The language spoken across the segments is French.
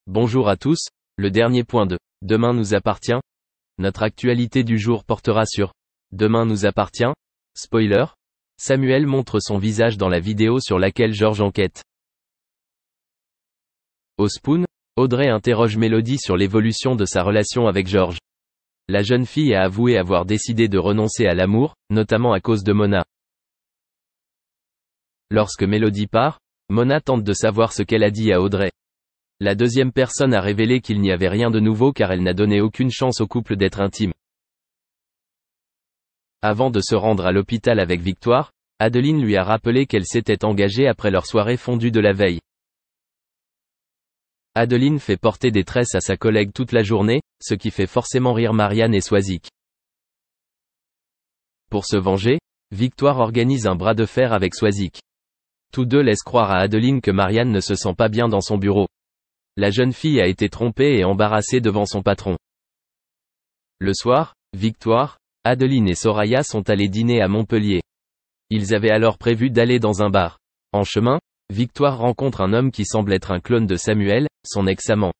Bonjour à tous, le dernier point de « Demain nous appartient ». Notre actualité du jour portera sur « Demain nous appartient ». Spoiler. Samuel montre son visage dans la vidéo sur laquelle George enquête. Au Spoon, Audrey interroge Mélodie sur l'évolution de sa relation avec George. La jeune fille a avoué avoir décidé de renoncer à l'amour, notamment à cause de Mona. Lorsque Mélodie part, Mona tente de savoir ce qu'elle a dit à Audrey. La deuxième personne a révélé qu'il n'y avait rien de nouveau car elle n'a donné aucune chance au couple d'être intime. Avant de se rendre à l'hôpital avec Victoire, Adeline lui a rappelé qu'elle s'était engagée après leur soirée fondue de la veille. Adeline fait porter des tresses à sa collègue toute la journée, ce qui fait forcément rire Marianne et Swazik. Pour se venger, Victoire organise un bras de fer avec Swazik. Tous deux laissent croire à Adeline que Marianne ne se sent pas bien dans son bureau. La jeune fille a été trompée et embarrassée devant son patron. Le soir, Victoire, Adeline et Soraya sont allés dîner à Montpellier. Ils avaient alors prévu d'aller dans un bar. En chemin, Victoire rencontre un homme qui semble être un clone de Samuel, son ex-amant.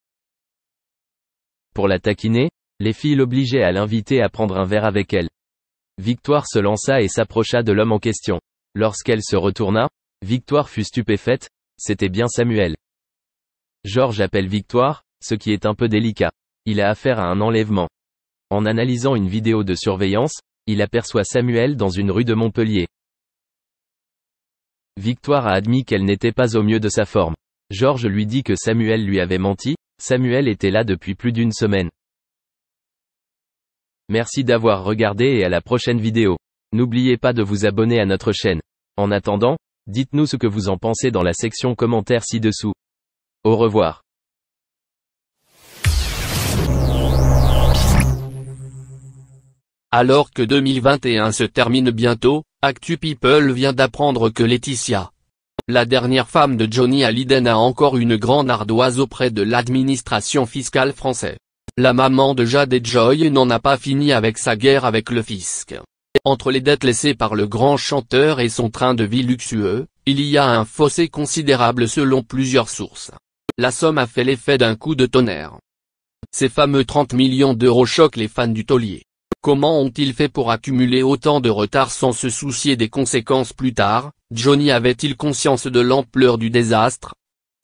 Pour la taquiner, les filles l'obligeaient à l'inviter à prendre un verre avec elles. Victoire se lança et s'approcha de l'homme en question. Lorsqu'elle se retourna, Victoire fut stupéfaite, c'était bien Samuel. George appelle Victoire, ce qui est un peu délicat. Il a affaire à un enlèvement. En analysant une vidéo de surveillance, il aperçoit Samuel dans une rue de Montpellier. Victoire a admis qu'elle n'était pas au mieux de sa forme. George lui dit que Samuel lui avait menti, Samuel était là depuis plus d'une semaine. Merci d'avoir regardé et à la prochaine vidéo. N'oubliez pas de vous abonner à notre chaîne. En attendant, dites-nous ce que vous en pensez dans la section commentaires ci-dessous. Au revoir. Alors que 2021 se termine bientôt, Actu People vient d'apprendre que Laetitia, la dernière femme de Johnny Hallyday, a encore une grande ardoise auprès de l'administration fiscale française. La maman de Jade et Joy n'en a pas fini avec sa guerre avec le fisc. Entre les dettes laissées par le grand chanteur et son train de vie luxueux, il y a un fossé considérable selon plusieurs sources. La somme a fait l'effet d'un coup de tonnerre. Ces fameux 30 millions d'euros choquent les fans du taulier. Comment ont-ils fait pour accumuler autant de retard sans se soucier des conséquences plus tard? Johnny avait-il conscience de l'ampleur du désastre?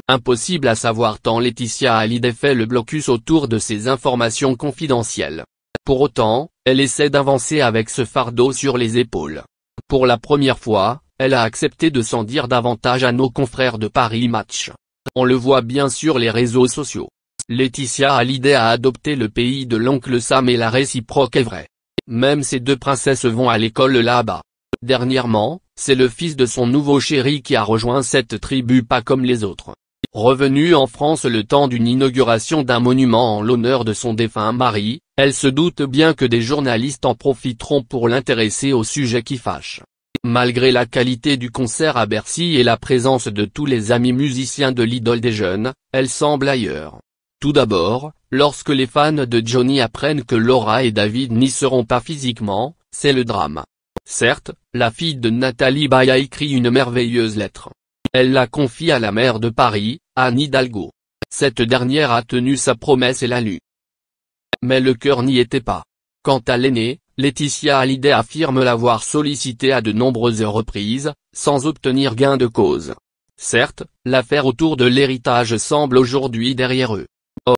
Impossible à savoir tant Laetitia Hallyday fait le blocus autour de ces informations confidentielles. Pour autant, elle essaie d'avancer avec ce fardeau sur les épaules. Pour la première fois, elle a accepté de s'en dire davantage à nos confrères de Paris Match. On le voit bien sur les réseaux sociaux. Laetitia Hallyday a adopté le pays de l'oncle Sam et la réciproque est vraie. Même ces deux princesses vont à l'école là-bas. Dernièrement, c'est le fils de son nouveau chéri qui a rejoint cette tribu pas comme les autres. Revenue en France le temps d'une inauguration d'un monument en l'honneur de son défunt mari, elle se doute bien que des journalistes en profiteront pour l'intéresser au sujet qui fâche. Malgré la qualité du concert à Bercy et la présence de tous les amis musiciens de l'idole des jeunes, elle semble ailleurs. Tout d'abord, lorsque les fans de Johnny apprennent que Laura et David n'y seront pas physiquement, c'est le drame. Certes, la fille de Nathalie Baye a écrit une merveilleuse lettre. Elle la confie à la maire de Paris, Anne Hidalgo. Cette dernière a tenu sa promesse et l'a lue. Mais le cœur n'y était pas. Quant à l'aînée, Laetitia Hallyday affirme l'avoir sollicité à de nombreuses reprises, sans obtenir gain de cause. Certes, l'affaire autour de l'héritage semble aujourd'hui derrière eux.